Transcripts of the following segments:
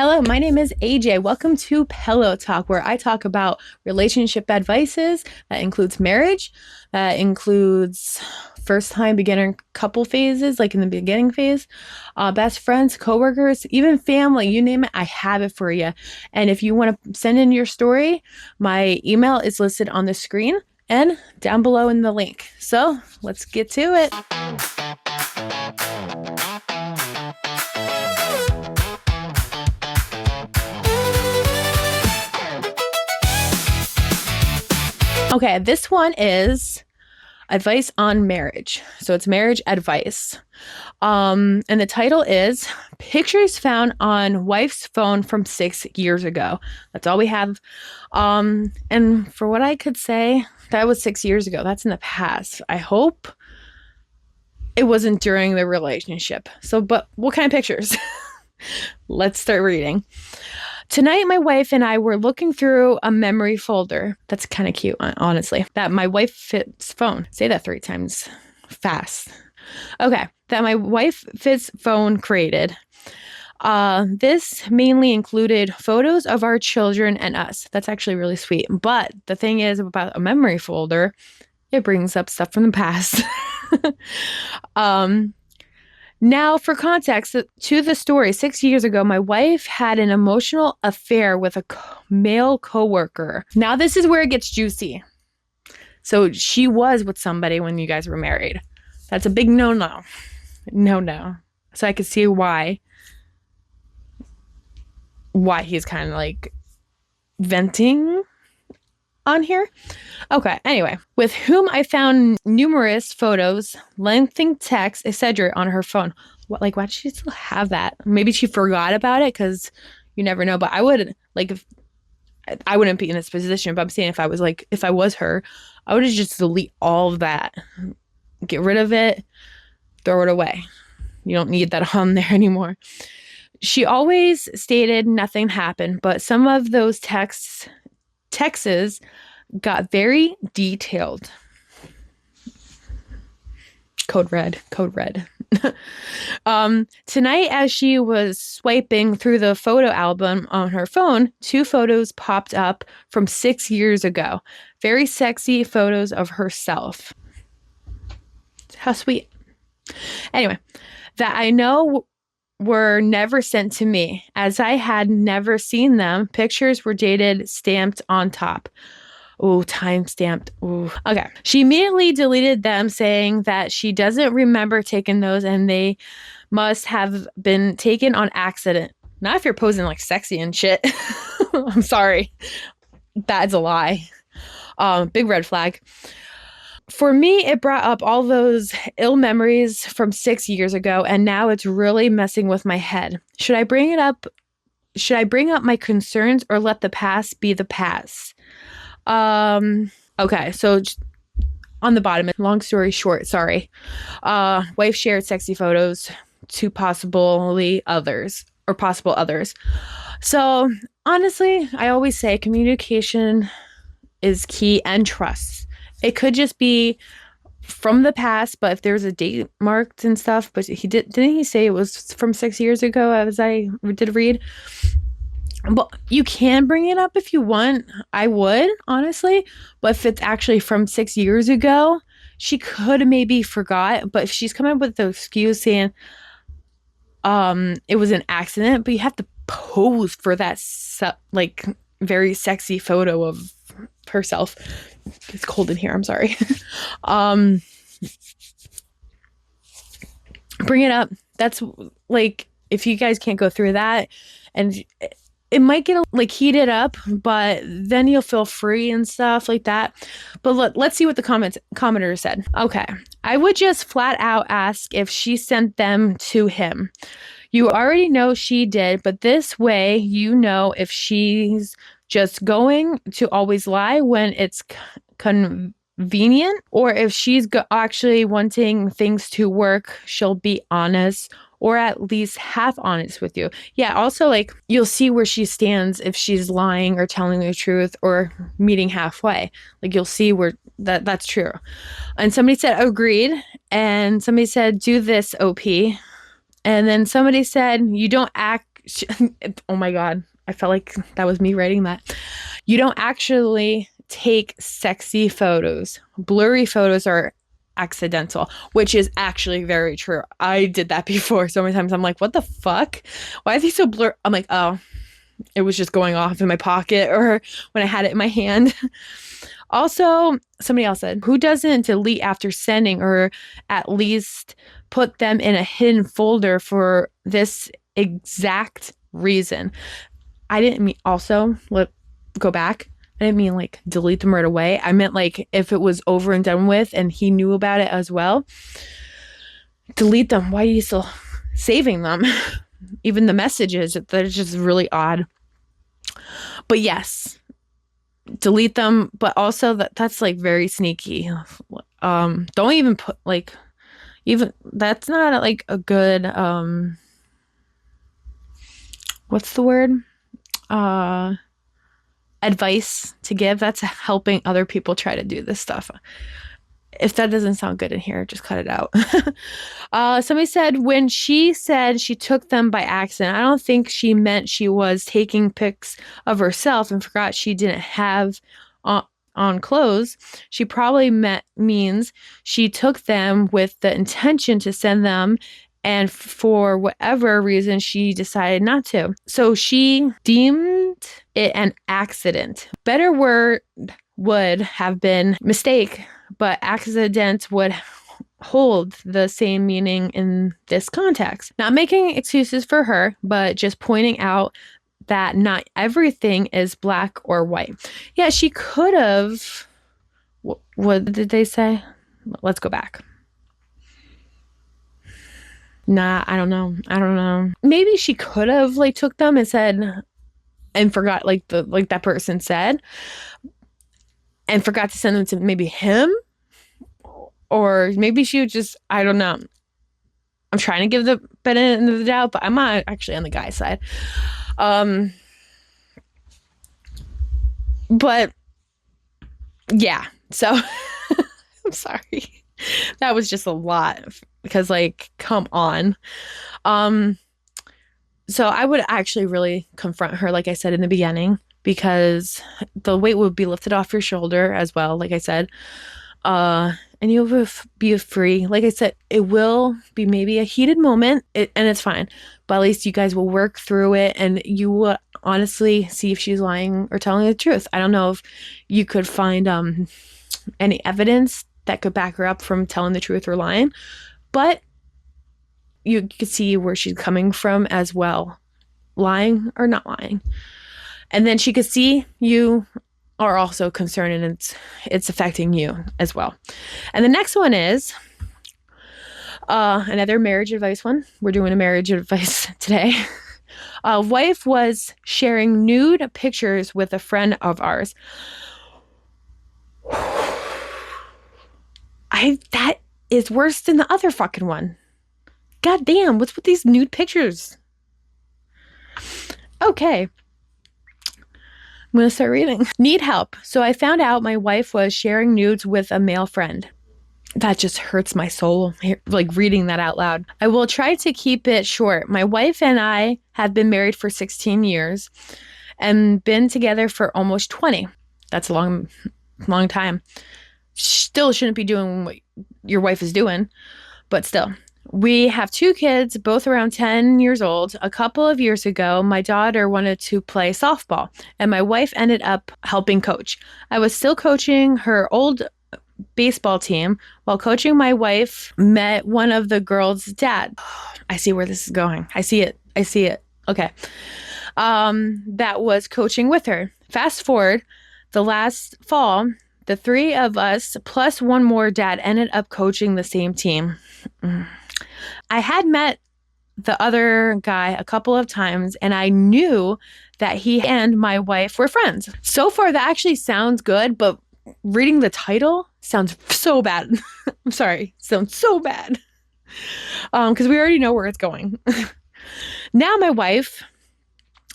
Hello, my name is AJ. Welcome to Pillow Talk, where I talk about relationship advices. That includes marriage, that includes first time beginner couple phases, like in the beginning phase, best friends, coworkers, even family, you name it, I have it for you. And if you want to send in your story, my email is listed on the screen and down below in the link. So let's get to it. Okay, this one is advice on marriage. So it's marriage advice. And the title is Pictures Found on Wife's Phone from 6 years ago. That's all we have. And for what I could say, that was 6 years ago. That's in the past. I hope it wasn't during the relationship. So, but what kind of pictures? Let's start reading. Tonight, my wife and I were looking through a memory folder. That's kind of cute, honestly. That my wife fits phone. Say that 3 times fast. Okay. That my wife fits phone created. This mainly included photos of our children and us. That's actually really sweet. But the thing is about a memory folder, it brings up stuff from the past. Now, for context to the story, 6 years ago, my wife had an emotional affair with a male coworker. Now, this is where it gets juicy. So she was with somebody when you guys were married. That's a big no-no. No-no. So I could see why he's kind of like venting on here. Okay, anyway, with whom I found numerous photos, lengthy texts, etc. on her phone. What, like, why did she still have that? Maybe she forgot about it because you never know. But I would like if I wouldn't be in this position. But I'm saying if I was her, I would just delete all of that, get rid of it, throw it away. You don't need that on there anymore. She always stated nothing happened, but some of those texts got very detailed. Code red. Tonight, as she was swiping through the photo album on her phone, 2 photos popped up from 6 years ago. Very sexy photos of herself. How sweet. Anyway, that I know were never sent to me, as I had never seen them. Pictures were dated, stamped on top. Oh, time stamped. Ooh. Okay. She immediately deleted them, saying that she doesn't remember taking those and they must have been taken on accident. Not if you're posing like sexy and shit. I'm sorry. That's a lie. Big red flag. For me, it brought up all those ill memories from 6 years ago, and now it's really messing with my head. Should I bring it up? Should I bring up my concerns or let the past be the past? Okay, so on the bottom, long story short, sorry. Wife shared sexy photos to possible others. So honestly, I always say communication is key and trust. It could just be from the past, but if there's a date marked and stuff, but didn't he say it was from 6 years ago, as I did read? But you can bring it up if you want. I would, honestly. But if it's actually from 6 years ago, she could have maybe forgot. But if she's coming up with the excuse saying it was an accident, but you have to pose for that like very sexy photo of herself. It's cold in here. I'm sorry. Bring it up. That's like, if you guys can't go through that, and it might get like heated up, but then you'll feel free and stuff like that. But let's see what the commenter said. Okay. I would just flat out ask if she sent them to him. You already know she did, but this way you know if she's just going to always lie when it's convenient, or if she's actually wanting things to work, she'll be honest, or at least half honest with you. Yeah, also, like, you'll see where she stands if she's lying or telling the truth or meeting halfway. Like, you'll see where that's true. And somebody said agreed, and somebody said do this, OP. And then somebody said you don't She, oh my God. I felt like that was me writing that. You don't actually take sexy photos. Blurry photos are accidental, which is actually very true. I did that before so many times. I'm like, what the fuck? Why is he so blurry? I'm like, oh, it was just going off in my pocket or when I had it in my hand. Also, somebody else said, who doesn't delete after sending or at least put them in a hidden folder for this exact reason? I didn't mean also, go back. I didn't mean like delete them right away. I meant like if it was over and done with and he knew about it as well, delete them. Why are you still saving them? Even the messages, they're just really odd. But yes, delete them. But also that's like very sneaky. Don't even put like, even that's not like a good, what's the word? Advice to give. That's helping other people try to do this stuff. If that doesn't sound good in here, just cut it out. Somebody said when she said she took them by accident, I don't think she meant she was taking pics of herself and forgot she didn't have on clothes. She probably means she took them with the intention to send them, and for whatever reason, she decided not to. So she deemed it an accident. Better word would have been mistake, but accident would hold the same meaning in this context. Not making excuses for her, but just pointing out that not everything is black or white. Yeah, she could have. What did they say? Let's go back. Nah, I don't know. Maybe she could have like took them and said and forgot like that person said and forgot to send them to maybe him, or maybe she would just, I don't know. I'm trying to give the benefit of the doubt, but I'm not actually on the guy's side. But yeah, so I'm sorry. That was just a lot because like, come on. So I would actually really confront her, like I said in the beginning, because the weight would be lifted off your shoulder as well, like I said. And you'll be free. Like I said, it will be maybe a heated moment, and it's fine. But at least you guys will work through it, and you will honestly see if she's lying or telling the truth. I don't know if you could find any evidence that could back her up from telling the truth or lying, but you could see where she's coming from as well, lying or not lying. And then she could see you are also concerned, and it's affecting you as well. And the next one is another marriage advice one. We're doing a marriage advice today. A wife was sharing nude pictures with a friend of ours. That is worse than the other fucking one. God damn, what's with these nude pictures? Okay. I'm going to start reading. Need help. So I found out my wife was sharing nudes with a male friend. That just hurts my soul, like reading that out loud. I will try to keep it short. My wife and I have been married for 16 years and been together for almost 20. That's a long time. Still shouldn't be doing what your wife is doing, but still. We have 2 kids, both around 10 years old. A couple of years ago, my daughter wanted to play softball, and my wife ended up helping coach. I was still coaching her old baseball team. While coaching, my wife met one of the girls' dad. I see where this is going. I see it. Okay. That was coaching with her. Fast forward, the last fall, the 3 of us plus one more dad ended up coaching the same team. I had met the other guy a couple of times, and I knew that he and my wife were friends. So far, that actually sounds good, but reading the title sounds so bad. I'm sorry, sounds so bad. Because we already know where it's going. Now my wife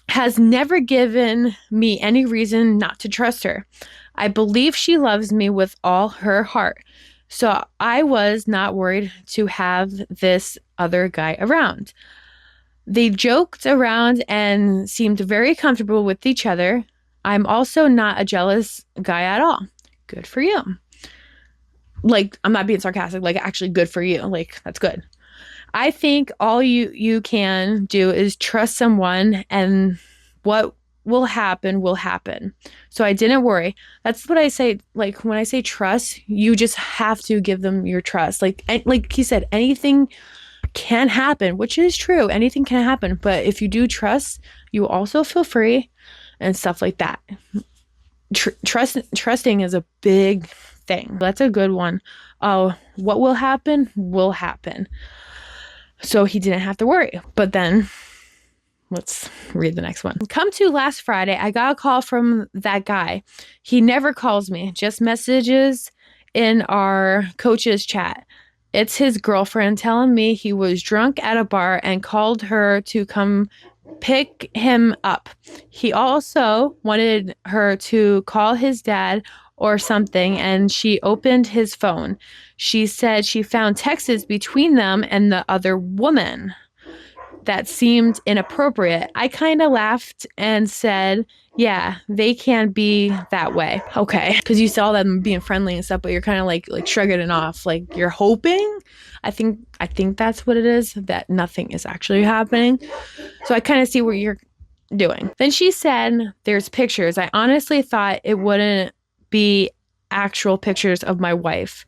has never given me any reason not to trust her. I believe she loves me with all her heart. So I was not worried to have this other guy around. They joked around and seemed very comfortable with each other. I'm also not a jealous guy at all. Good for you. Like, I'm not being sarcastic, like actually good for you. Like, that's good. I think all you can do is trust someone, and what will happen will happen. So I didn't worry. That's what I say. Like, when I say trust, you just have to give them your trust. Like he said, anything can happen, which is true. Anything can happen. But if you do trust, you also feel free and stuff like that. Trusting is a big thing. That's a good one. Oh, what will happen will happen. So he didn't have to worry. But then let's read the next one. Come to last Friday, I got a call from that guy. He never calls me, just messages in our coach's chat. It's his girlfriend telling me he was drunk at a bar and called her to come pick him up. He also wanted her to call his dad or something, and she opened his phone. She said she found texts between them and the other woman that seemed inappropriate. I kind of laughed and said, yeah, they can be that way. Okay. Because you saw them being friendly and stuff, but you're kind of like shrugging it off. Like, you're hoping. I think that's what it is, that nothing is actually happening. So I kind of see what you're doing. Then she said, there's pictures. I honestly thought it wouldn't be actual pictures of my wife.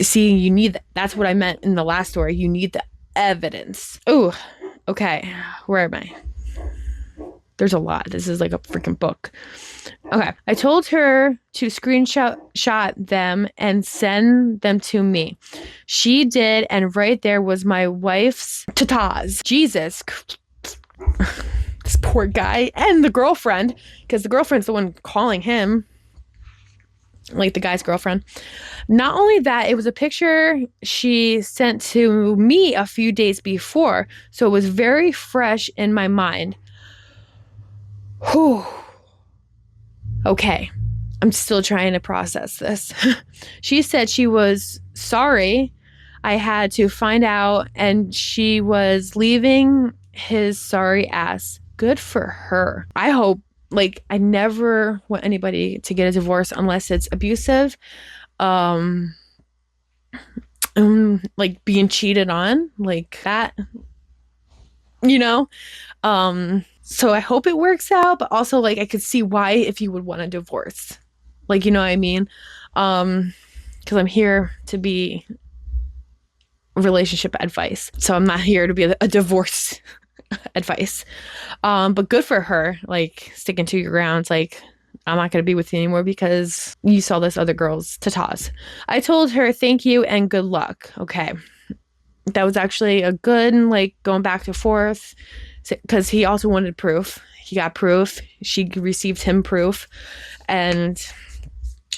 See, you need that. That's what I meant in the last story. You need the evidence. Oh, okay. Where am I? There's a lot. This is like a freaking book. Okay. I told her to screenshot them and send them to me. She did, and right there was my wife's tatas. Jesus. This poor guy and the girlfriend, because the girlfriend's the one calling him, like the guy's girlfriend. Not only that, it was a picture she sent to me a few days before, so it was very fresh in my mind. Whew. Okay, I'm still trying to process this. She said she was sorry I had to find out, and she was leaving his sorry ass. Good for her. I hope, like, I never want anybody to get a divorce unless it's abusive. Like being cheated on, like that, you know? So I hope it works out, but also, like, I could see why if you would want a divorce. Like, you know what I mean? Because I'm here to be relationship advice. So I'm not here to be a divorce advice. But good for her, like, sticking to your grounds. Like, I'm not going to be with you anymore because you saw this other girl's tatas. I told her thank you and good luck. Okay. That was actually a good, like, going back and forth, because he also wanted proof. He got proof. She received him proof. And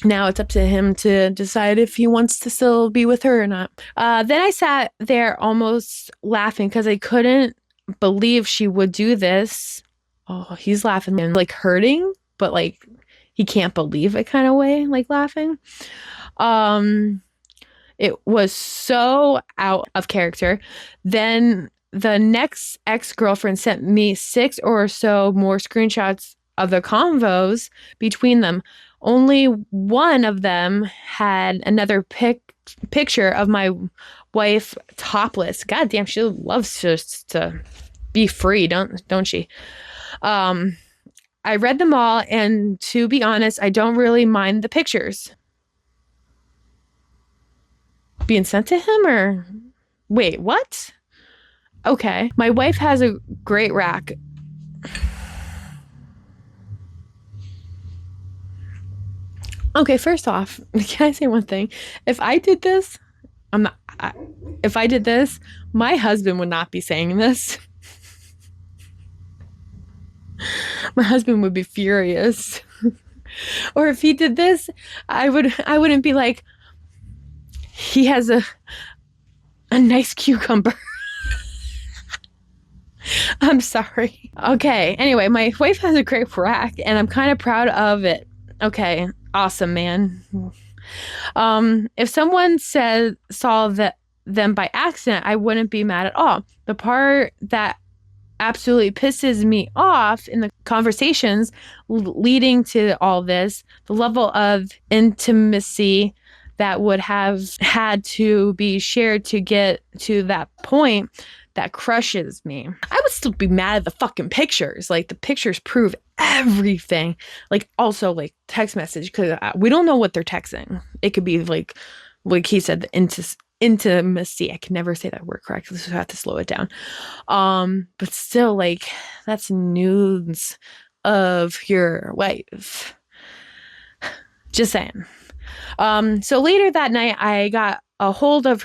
now it's up to him to decide if he wants to still be with her or not. Then I sat there almost laughing because I couldn't believe she would do this. Oh, he's laughing and, like, hurting, but, like, he can't believe it kind of way, like, laughing. It was so out of character. Then the next ex-girlfriend sent me 6 or so more screenshots of the convos between them. Only one of them had another picture of my wife topless. God damn, she loves just to be free, don't she? I read them all, and to be honest, I don't really mind the pictures being sent to him. Or wait, what? Okay. My wife has a great rack. Okay, first off, can I say one thing? If I did this, if I did this, my husband would not be saying this. My husband would be furious. Or if he did this, I wouldn't be like, he has a nice cucumber. I'm sorry. Okay. Anyway, my wife has a great rack, and I'm kind of proud of it. Okay. Awesome, man. If someone saw them by accident, I wouldn't be mad at all. The part that absolutely pisses me off in the conversations leading to all this, the level of intimacy that would have had to be shared to get to that point, that crushes me. I would still be mad at the fucking pictures. Like, the pictures prove everything. Like, also, like, text message, because we don't know what they're texting. It could be like he said, the intimacy. I can never say that word correctly, so I have to slow it down. But still, like, that's nudes of your wife. Just saying. So later that night, I got a hold of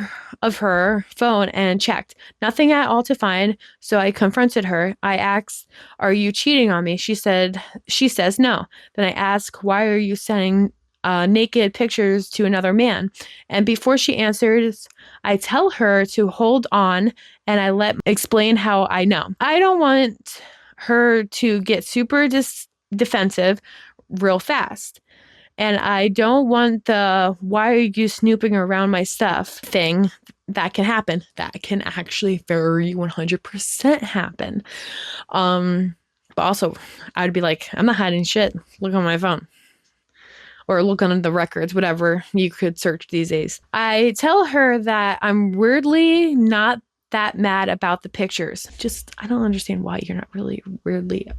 her phone and checked. Nothing at all to find. So I confronted her. I asked, "Are you cheating on me?" She says no. Then I asked, "Why are you sending naked pictures to another man?" And before she answers, I tell her to hold on, and I explain how I know. I don't want her to get super defensive real fast. And I don't want the "why are you snooping around my stuff" thing. That can happen. That can actually very 100% happen. But also, I'd be like, I'm not hiding shit. Look on my phone. Or look on the records, whatever you could search these days. I tell her that I'm weirdly not that mad about the pictures. Just, I don't understand why you're not really weirdly.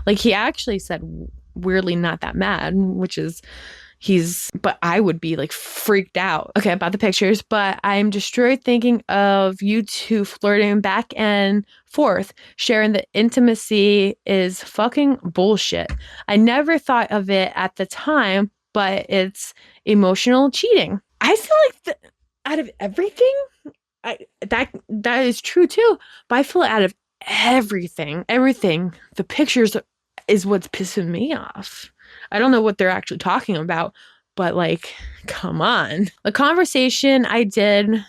Like, he actually said weirdly not that mad, which is but I would be like freaked out, okay, about the pictures. But I'm destroyed thinking of you two flirting back and forth. Sharing the intimacy is fucking bullshit. I never thought of it at the time, but it's emotional cheating. I feel like out of everything, that is true too. But I feel out of everything, the pictures is what's pissing me off. I don't know what they're actually talking about, but like, come on. The conversation I did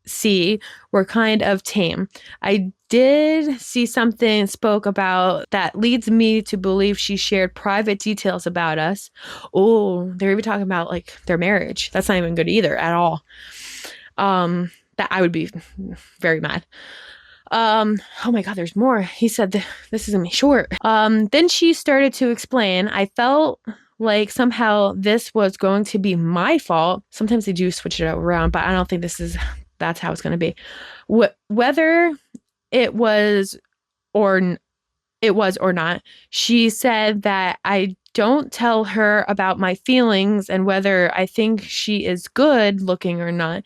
see were kind of tame. I did see something spoke about that leads me to believe she shared private details about us. Oh, they're even talking about like their marriage. That's not even good either at all. That I would be very mad. Oh my God, there's more. He said this is gonna be short. Then she started to explain. I felt like somehow this was going to be my fault. Sometimes they do switch it around, but I don't think that's how it's going to be. Whether it was or not, she said that I don't tell her about my feelings and whether I think she is good looking or not.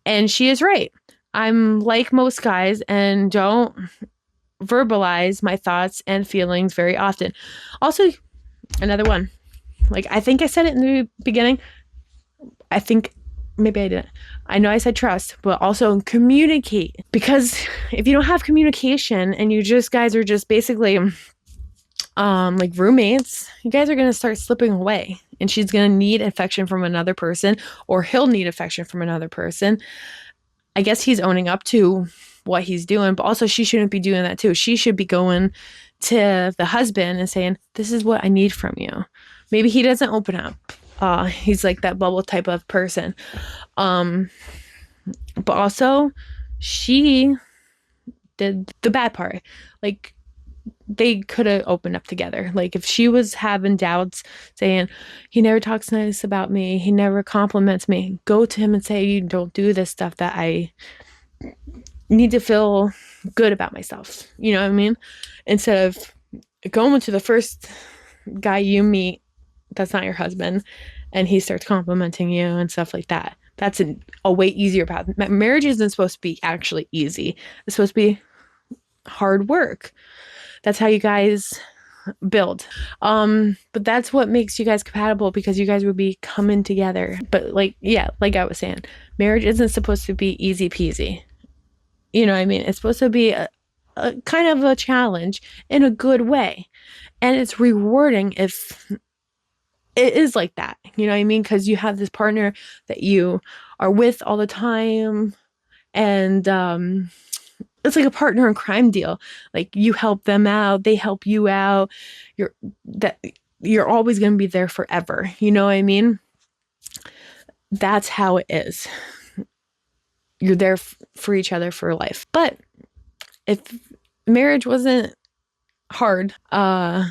And she is right. I'm like most guys and don't verbalize my thoughts and feelings very often. Also, another one. Like, I think I said it in the beginning. I think maybe I didn't. I know I said trust, but also communicate. Because if you don't have communication and you guys are just basically like roommates, you guys are going to start slipping away. And she's going to need affection from another person, or he'll need affection from another person. I guess he's owning up to what he's doing, but also she shouldn't be doing that too. She should be going to the husband and saying, "This is what I need from you." Maybe he doesn't open up. He's like that bubble type of person. But also she did the bad part. Like, they could have opened up together. Like, if she was having doubts, saying, "He never talks nice about me, he never compliments me," go to him and say, "You don't do this stuff that I need to feel good about myself." You know what I mean? Instead of going to the first guy you meet that's not your husband and he starts complimenting you and stuff like that. That's a way easier path. Marriage isn't supposed to be actually easy. It's supposed to be hard work. That's how you guys build. But that's what makes you guys compatible, because you guys would be coming together. But like I was saying, marriage isn't supposed to be easy peasy. You know what I mean? It's supposed to be a kind of a challenge in a good way. And it's rewarding if it is like that. You know what I mean? Because you have this partner that you are with all the time. And it's like a partner in crime deal. Like, you help them out, they help you out. You're always going to be there forever. You know what I mean? That's how it is. you're there for each other for life. But if marriage wasn't hard, it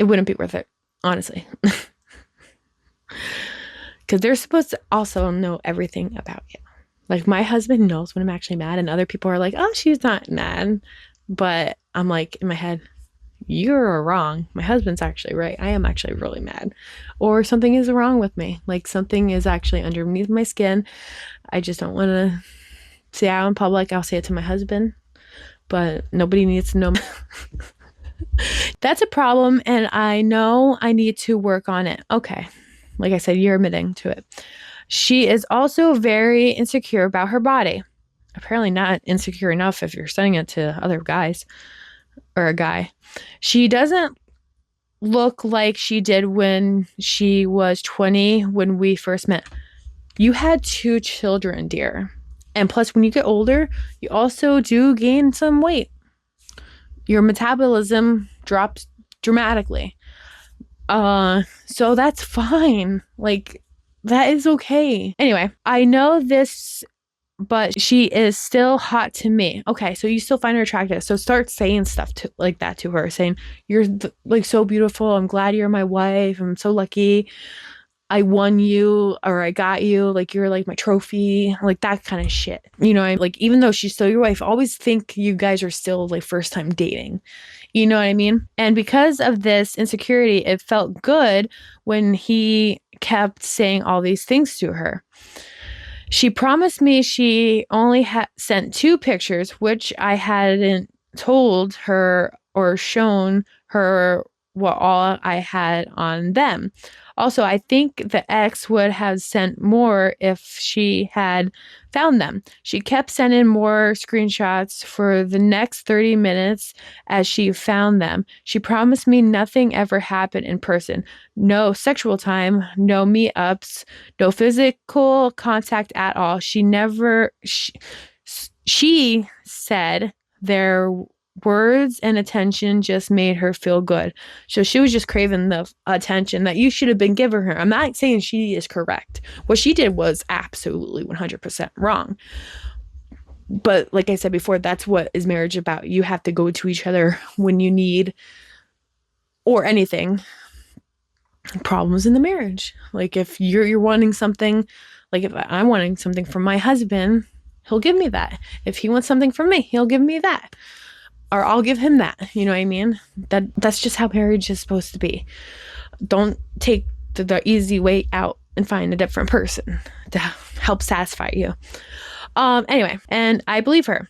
wouldn't be worth it, honestly. Because they're supposed to also know everything about you. Like, my husband knows when I'm actually mad, and other people are like, oh, she's not mad. But I'm like, in my head, you're wrong. My husband's actually right. I am actually really mad. Or something is wrong with me. Like, something is actually underneath my skin. I just don't want to say it out in public. I'll say it to my husband, but nobody needs to know. That's a problem, and I know I need to work on it. Okay. Like I said, you're admitting to it. She is also very insecure about her body. Apparently not insecure enough if you're sending it to other guys or a guy. She doesn't look like she did when she was 20 when we first met. You had 2 children, dear. And plus, when you get older, you also do gain some weight. Your metabolism drops dramatically. So that's fine. Like, that is okay. Anyway, I know this, but she is still hot to me. Okay, so you still find her attractive. So start saying stuff like that to her, saying, you're like so beautiful. I'm glad you're my wife. I'm so lucky. I won you, or I got you. Like, you're like my trophy, like that kind of shit. You know, I'm like, even though she's still your wife, always think you guys are still like first time dating. You know what I mean? And because of this insecurity, it felt good when he kept saying all these things to her. She promised me she only sent 2 pictures, which I hadn't told her or shown her what all I had on them. Also, I think the ex would have sent more if she had found them. She kept sending more screenshots for the next 30 minutes as she found them. She promised me nothing ever happened in person. No sexual time, no meetups, no physical contact at all. She said their words and attention just made her feel good. So she was just craving the attention that you should have been giving her. I'm not saying she is correct. What she did was absolutely 100% wrong. But like I said before, that's what is marriage about. You have to go to each other when you need, or anything, problems in the marriage. Like, if you're wanting something, like if I'm wanting something from my husband, he'll give me that. If he wants something from me, he'll give me that. Or I'll give him that. You know what I mean? That's just how marriage is supposed to be. Don't take the easy way out and find a different person to help satisfy you. Anyway, and I believe her.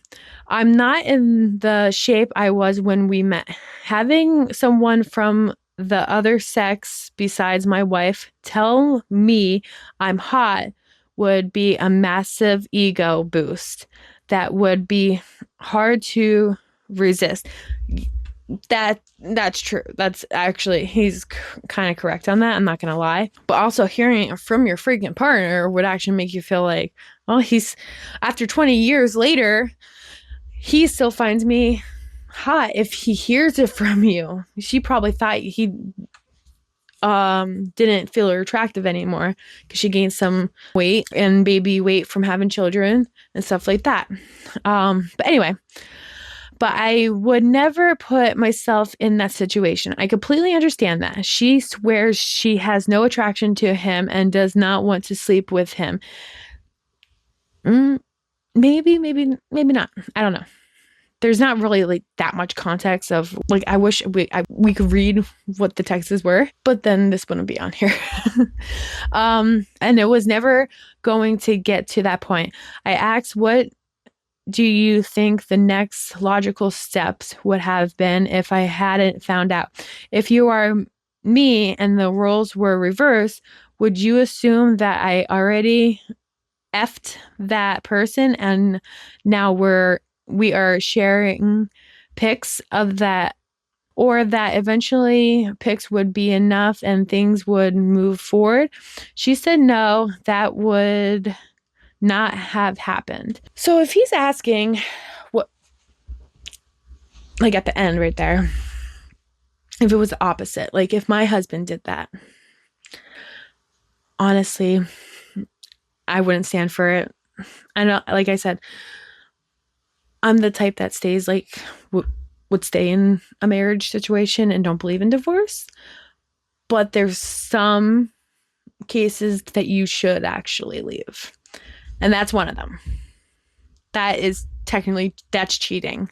I'm not in the shape I was when we met. Having someone from the other sex besides my wife tell me I'm hot would be a massive ego boost that would be hard to resist. That's true. That's actually, he's kind of correct on that. I'm not gonna lie. But also, hearing it from your freaking partner would actually make you feel like, well, he's, after 20 years later, he still finds me hot. If he hears it from you, she probably thought he didn't feel her attractive anymore because she gained some weight and baby weight from having children and stuff like that. But anyway. But I would never put myself in that situation. I completely understand that. She swears she has no attraction to him and does not want to sleep with him. Maybe not. I don't know. There's not really like that much context of, like, I wish we could read what the texts were, but then this wouldn't be on here. And it was never going to get to that point. I asked, what do you think the next logical steps would have been if I hadn't found out? If you are me and the roles were reversed, would you assume that I already effed that person and now we are sharing pics of that, or that eventually pics would be enough and things would move forward? She said no, that would not have happened. So if he's asking what, like at the end right there, if it was the opposite, like if my husband did that, honestly, I wouldn't stand for it. I know, like I said, I'm the type that stays like would stay in a marriage situation and don't believe in divorce. But there's some cases that you should actually leave. And that's one of them. That is technically, that's cheating.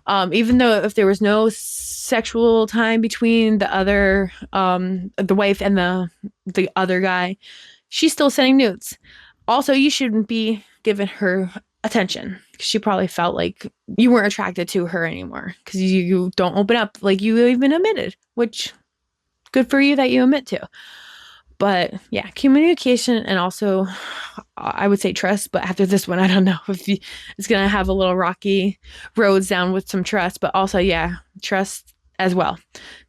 Even though if there was no sexual time between the wife and the other guy, she's still sending nudes. Also, you shouldn't be giving her attention. She probably felt like you weren't attracted to her anymore because you don't open up like you even admitted, which good for you that you admit to. But yeah, communication and also I would say trust. But after this one, I don't know if it's going to have a little rocky roads down with some trust. But also, yeah, trust as well.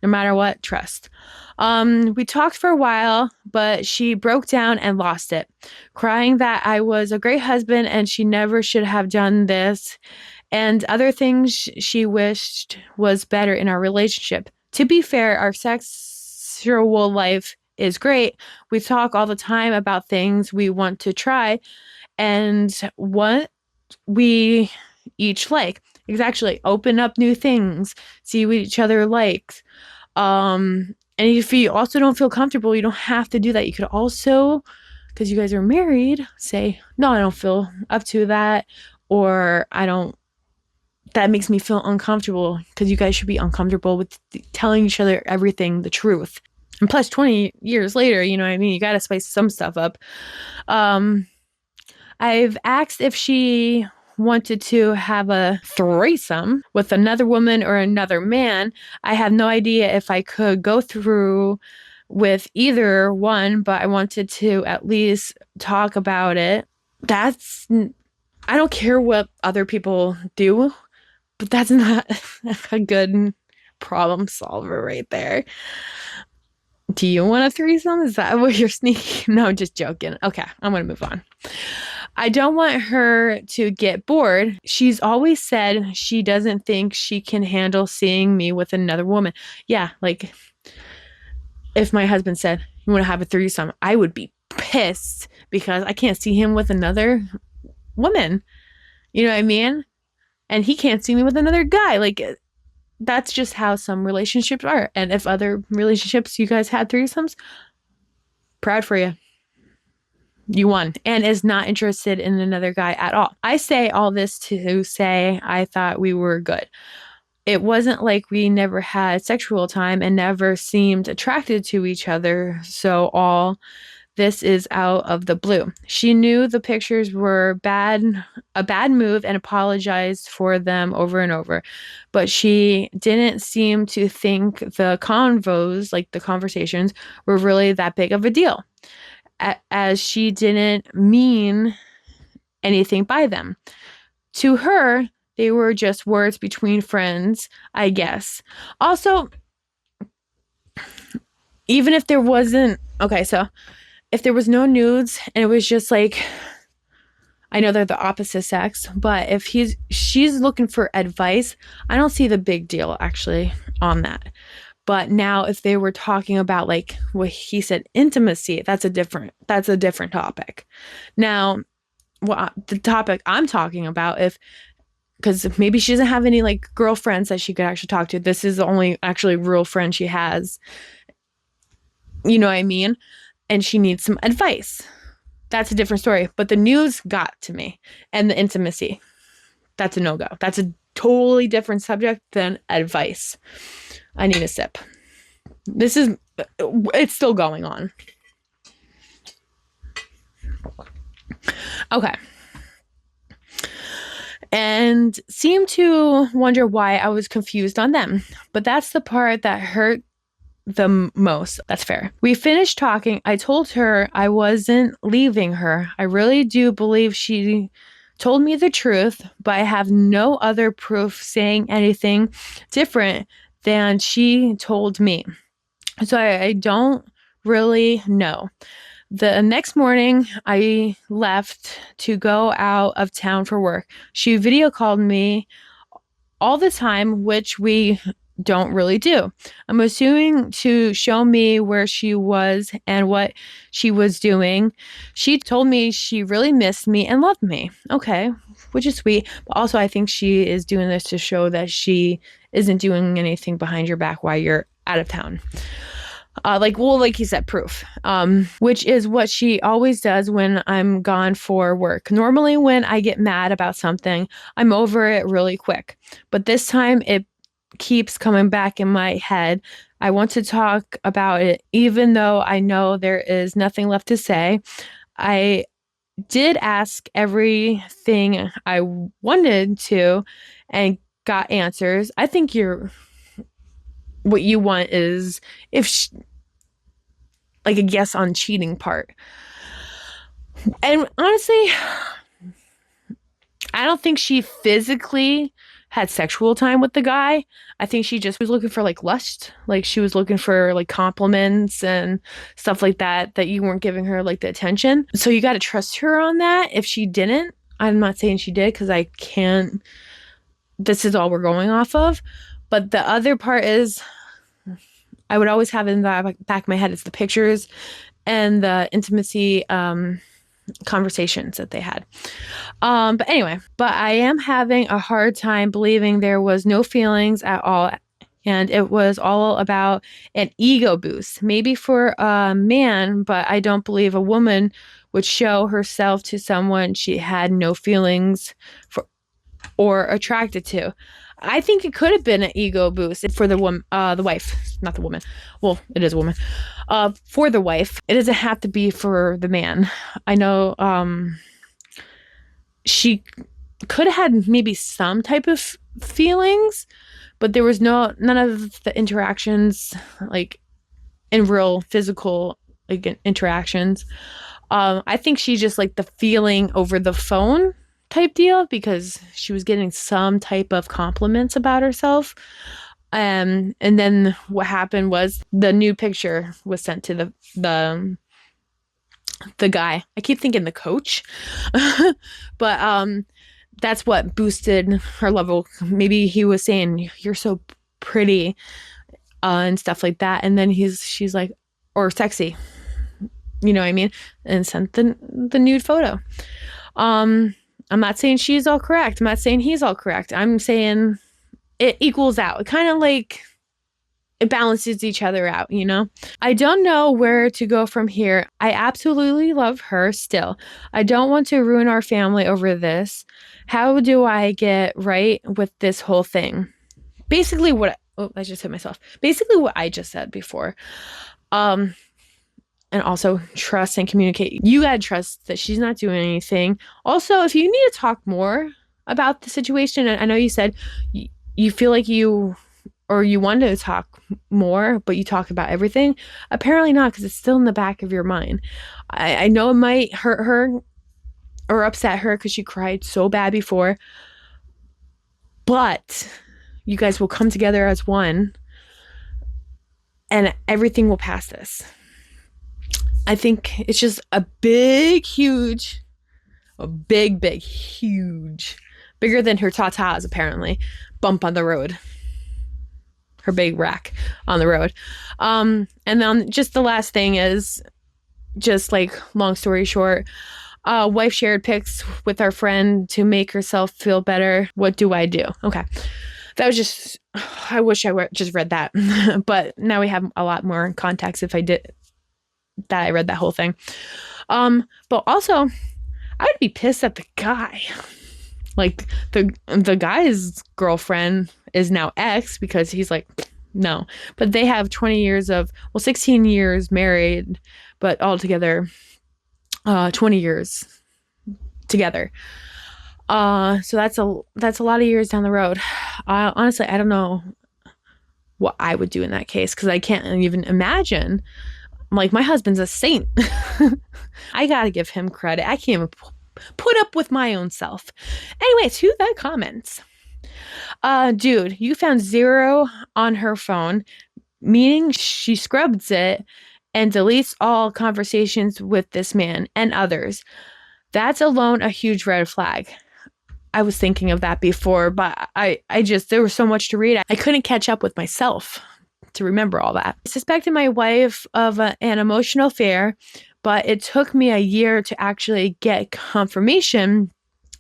No matter what, trust. We talked for a while, but she broke down and lost it, crying that I was a great husband and she never should have done this and other things she wished was better in our relationship. To be fair, our sexual life is great. We talk all the time about things we want to try and what we each like. Exactly. Open up new things, see what each other likes. And if you also don't feel comfortable, you don't have to do that. You could also, because you guys are married, say, no, I don't feel up to that. Or that makes me feel uncomfortable, because you guys should be uncomfortable with telling each other everything, the truth. And plus 20 years later, you know what I mean? You got to spice some stuff up. I've asked if she wanted to have a threesome with another woman or another man. I have no idea if I could go through with either one, but I wanted to at least talk about it. I don't care what other people do, but that's not a good problem solver right there. Do you want a threesome? Is that what you're sneaking? No, just joking. Okay, I'm going to move on. I don't want her to get bored. She's always said she doesn't think she can handle seeing me with another woman. Yeah, like if my husband said, you want to have a threesome, I would be pissed because I can't see him with another woman. You know what I mean? And he can't see me with another guy. Like, that's just how some relationships are. And if other relationships you guys had threesomes, proud for you. You won. And is not interested in another guy at all. I say all this to say I thought we were good. It wasn't like we never had sexual time and never seemed attracted to each other. So all this is out of the blue. She knew the pictures were a bad move and apologized for them over and over. But she didn't seem to think the convos, like the conversations, were really that big of a deal, as she didn't mean anything by them. To her, they were just words between friends, I guess. Also, even if there wasn't, okay, so if there was no nudes and it was just like, I know they're the opposite sex, but if she's looking for advice, I don't see the big deal actually on that. But now if they were talking about like what he said, intimacy, that's a different topic. Now, the topic I'm talking about, because maybe she doesn't have any like girlfriends that she could actually talk to. This is the only actually real friend she has. You know what I mean? And she needs some advice. That's a different story. But the news got to me. And the intimacy, that's a no-go. That's a totally different subject than advice. I need a sip. It's still going on. Okay. And seemed to wonder why I was confused on them. But that's the part that hurt the most. That's fair. We finished talking. I told her I wasn't leaving her. I really do believe she told me the truth, but I have no other proof saying anything different than she told me. So I don't really know. The next morning, I left to go out of town for work. She video called me all the time, which we don't really do. I'm assuming to show me where she was and what she was doing. She told me she really missed me and loved me. Okay, which is sweet. But also, I think she is doing this to show that she isn't doing anything behind your back while you're out of town. Like you said, proof, which is what she always does when I'm gone for work. Normally, when I get mad about something, I'm over it really quick. But this time, it keeps coming back in my head. I want to talk about it, even though I know there is nothing left to say. I did ask everything I wanted to and got answers. I think what you want is if like a guess on cheating part. And honestly, I don't think she physically had sexual time with the guy. I think she just was looking for like lust. Like she was looking for like compliments and stuff like that, that you weren't giving her like the attention. So you got to trust her on that. If she didn't, I'm not saying she did because I can't, this is all we're going off of. But the other part is I would always have in the back of my head is the pictures and the intimacy conversations that they had. But anyway, but I am having a hard time believing there was no feelings at all. And it was all about an ego boost, maybe for a man, but I don't believe a woman would show herself to someone she had no feelings for or attracted to. I think it could have been an ego boost for the woman, the wife, not the woman. Well, it is a woman. For the wife, it doesn't have to be for the man. I know she could have had maybe some type of feelings, but there was none of the interactions like in real physical like interactions. I think she just like the feeling over the phone type deal because she was getting some type of compliments about herself. And then what happened was the nude picture was sent to the guy. I keep thinking the coach, but that's what boosted her level. Maybe he was saying you're so pretty and stuff like that, and then she's like, or sexy, you know what I mean, and sent the nude photo. I'm not saying she's all correct. I'm not saying he's all correct. I'm saying it equals out. It kind of like it balances each other out, you know? I don't know where to go from here. I absolutely love her still. I don't want to ruin our family over this. How do I get right with this whole thing? Basically I just hit myself. Basically what I just said before. And also trust and communicate. You gotta trust that she's not doing anything. Also, if you need to talk more about the situation, I know you said you feel like you wanted to talk more, but you talk about everything. Apparently not, because it's still in the back of your mind. I know it might hurt her or upset her because she cried so bad before, but you guys will come together as one and everything will pass this. I think it's just a big, huge, bigger than her tatas, apparently, bump on the road. Her big rack on the road. And then just the last thing is just like long story short, wife shared pics with our friend to make herself feel better. What do I do? Okay. That was just, I wish I just read that, but now we have a lot more context if I read that whole thing. But also I would be pissed at the guy. Like the guy's girlfriend is now ex because he's like, no. But they have 16 years married, but altogether 20 years together. So that's a lot of years down the road. Honestly, I don't know what I would do in that case because I can't even imagine. Like, my husband's a saint. I gotta give him credit. I can't even put up with my own self. Anyway, to the comments. Dude, you found 0 on her phone, meaning she scrubs it and deletes all conversations with this man and others. That's alone a huge red flag. I was thinking of that before, but I just, there was so much to read. I couldn't catch up with myself to remember all that. I suspected my wife of an emotional affair, but it took me a year to actually get confirmation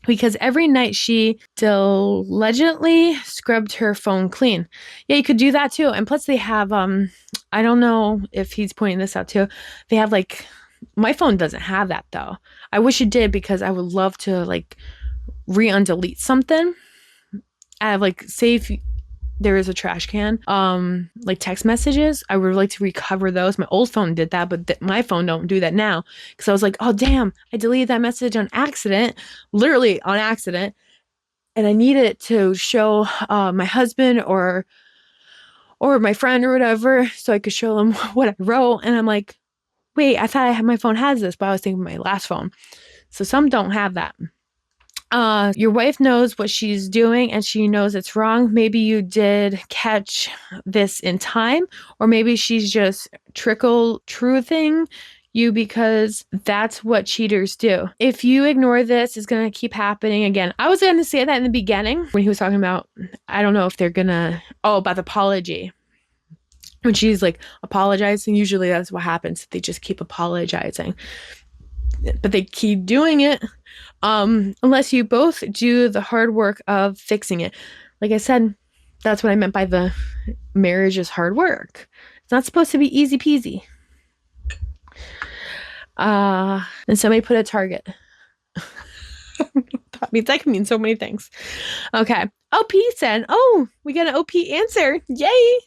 because every night she diligently scrubbed her phone clean. Yeah, you could do that too. And plus they have I don't know if he's pointing this out too. They have like, my phone doesn't have that though. I wish it did because I would love to like re-undelete something. I have like, say if there is a trash can, like text messages, I would like to recover those. My old phone did that, but my phone don't do that now because I was like, oh damn, I deleted that message on accident, literally on accident, and I need it to show my husband or my friend or whatever, so I could show them what I wrote. And I'm like, wait, I thought my phone has this, but I was thinking my last phone. So some don't have that. Your wife knows what she's doing and she knows it's wrong. Maybe you did catch this in time, or maybe she's just trickle truthing you because that's what cheaters do. If you ignore this, it's going to keep happening again. I was going to say that in the beginning when he was talking about, I don't know if they're going to, about the apology. When she's like apologizing, usually that's what happens. They just keep apologizing, but they keep doing it unless you both do the hard work of fixing it. Like I said, that's what I meant by the marriage is hard work. It's not supposed to be easy peasy. And somebody put a target. That can mean so many things. Okay. OP said, oh, we got an OP answer. Yay.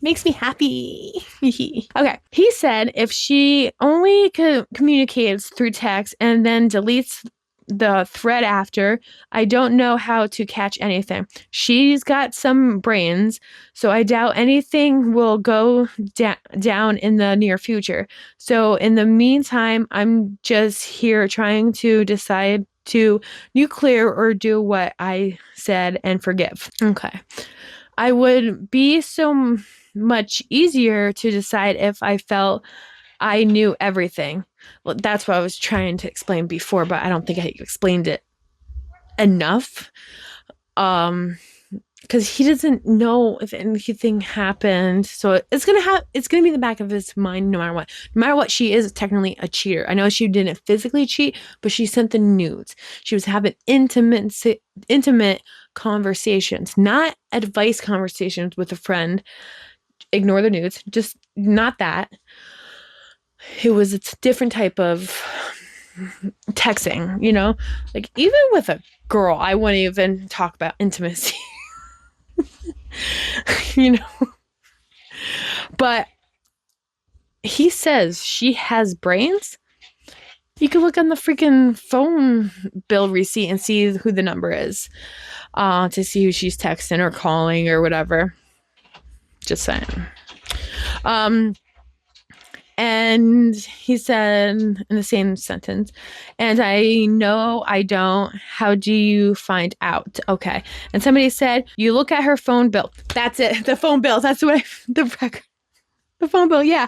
Makes me happy. Okay. He said if she only communicates through text and then deletes the thread after, I don't know how to catch anything. She's got some brains, so I doubt anything will go down in the near future. So in the meantime, I'm just here trying to decide to nuclear or do what I said and forgive. Okay. I would be so much easier to decide if I felt I knew everything. Well, that's what I was trying to explain before, but I don't think I explained it enough. Because he doesn't know if anything happened. So it's gonna be in the back of his mind no matter what. No matter what, she is technically a cheater. I know she didn't physically cheat, but she sent the nudes. She was having intimate conversations, not advice conversations with a friend. Ignore the nudes, just not that. It's a different type of texting, like even with a girl, I wouldn't even talk about intimacy. But he says she has brains. You can look on the freaking phone bill receipt and see who the number is, to see who she's texting or calling or whatever. Just saying. And he said in the same sentence, and I know I don't. How do you find out? Okay. And somebody said, you look at her phone bill. That's it. The phone bill. That's what the record. The phone bill. Yeah.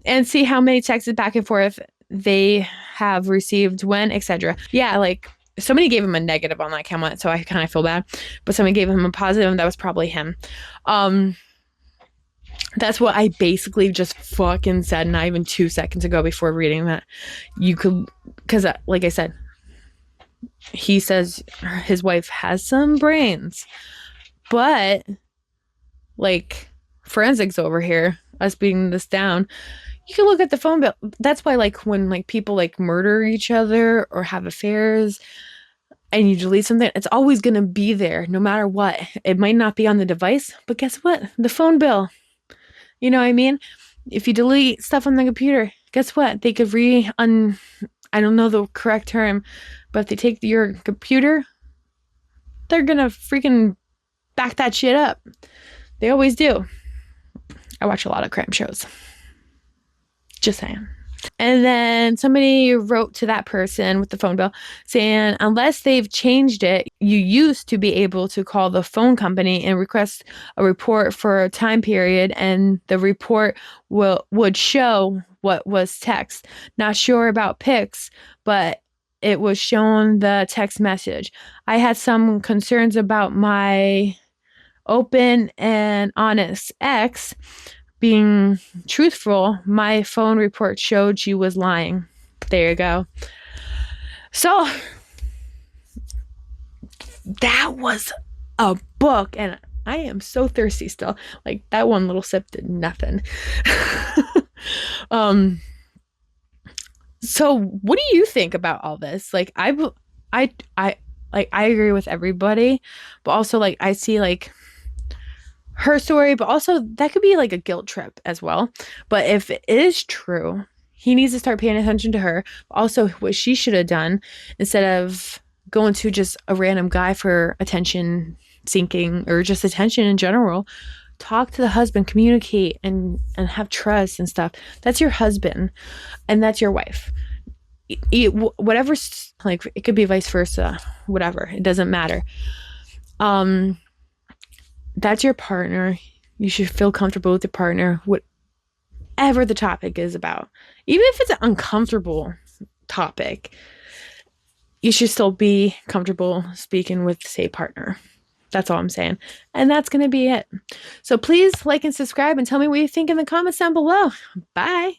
And see how many texts back and forth they have received when, etc. Yeah. Like somebody gave him a negative on that comment, so I kind of feel bad, but somebody gave him a positive, and that was probably him. That's what I basically just fucking said not even 2 seconds ago before reading that. You could, because like I said, he says his wife has some brains, but like forensics over here, us beating this down, you can look at the phone bill. That's why like when like people like murder each other or have affairs and you delete something, it's always going to be there no matter what. It might not be on the device, but guess what? The phone bill. You know what I mean? If you delete stuff on the computer, guess what? They could I don't know the correct term, but if they take your computer, they're gonna freaking back that shit up. They always do. I watch a lot of crime shows. Just saying. And then somebody wrote to that person with the phone bill saying, unless they've changed it, you used to be able to call the phone company and request a report for a time period, and the report would show what was text. Not sure about pics, but it was shown the text message. I had some concerns about my open and honest ex being truthful. My phone report showed she was lying. There you go. So that was a book, and I am so thirsty still. Like, that one little sip did nothing. So what do you think about all this? Like, I like, I agree with everybody, but also, like, I see, like, her story, but also that could be like a guilt trip as well. But if it is true, he needs to start paying attention to her. Also, what she should have done, instead of going to just a random guy for attention seeking or just attention in general, talk to the husband, communicate, and have trust and stuff. That's your husband, and that's your wife. Whatever, like, it could be vice versa, whatever, it doesn't matter. That's your partner. You should feel comfortable with your partner, whatever the topic is about. Even if it's an uncomfortable topic, you should still be comfortable speaking with, say, partner. That's all I'm saying. And that's going to be it. So please like and subscribe and tell me what you think in the comments down below. Bye.